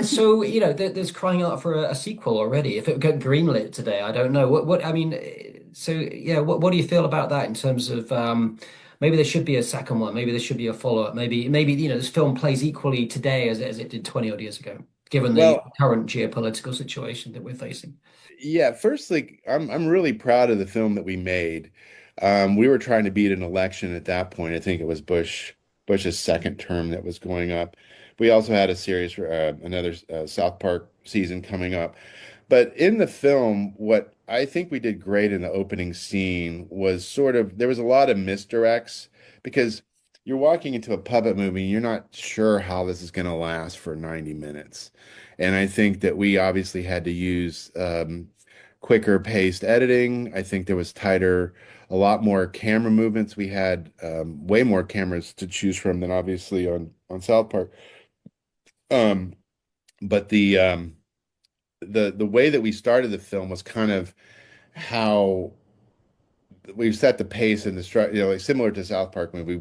So there's crying out for a sequel already. If it got greenlit today, I don't know what I mean. So yeah, what do you feel about that in terms of maybe there should be a second one, maybe there should be a follow-up, maybe this film plays equally today as it did 20 odd years ago, given the Well, current geopolitical situation that we're facing. yeah, firstly, I'm really proud of the film that we made. We were trying to beat an election at that point. I think it was Bush's second term that was going up. We also had a series, another South Park season coming up. But in the film, what I think we did great in the opening scene was sort of there was a lot of misdirects because you're walking into a puppet movie and you're not sure how this is going to last for 90 minutes. And I think that we obviously had to use quicker paced editing. I think there was tighter, a lot more camera movements. We had way more cameras to choose from than obviously on South Park. Um, but the way that we started the film was kind of how we've set the pace and the structure, like similar to South Park movie.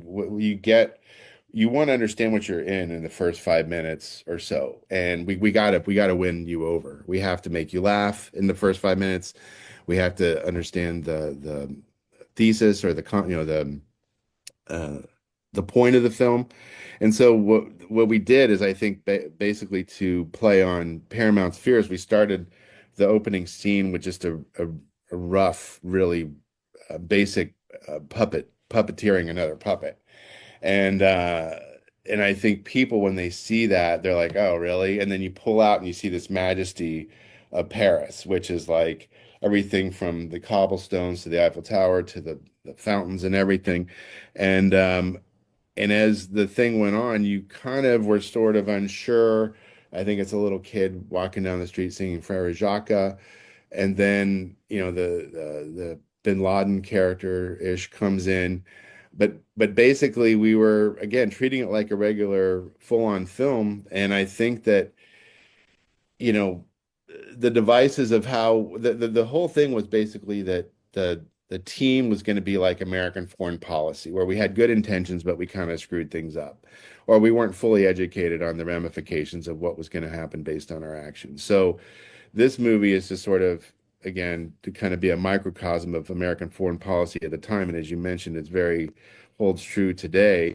You want to understand what you're in the first 5 minutes or so, and we gotta win you over. We have to make you laugh in the first 5 minutes. We have to understand the thesis or uh, the point of the film. And so what we did is I think basically to play on Paramount's fears, we started the opening scene with just a rough, really basic puppeteering another puppet. And and I think people when they see that, they're like, "Oh, really?" And then you pull out and you see this majesty of Paris, which is like everything from the cobblestones to the Eiffel Tower to the fountains and everything. And and as the thing went on, you kind of were sort of unsure. I think it's a little kid walking down the street singing Frere Jacques, and then the Bin Laden character ish comes in, but basically we were again treating it like a regular full-on film, and I think that you know the devices of how the whole thing was basically that the team was going to be like American foreign policy, where we had good intentions, but we kind of screwed things up, or we weren't fully educated on the ramifications of what was going to happen based on our actions. So this movie is to sort of, again, to kind of be a microcosm of American foreign policy at the time. And as you mentioned, it's very holds true today.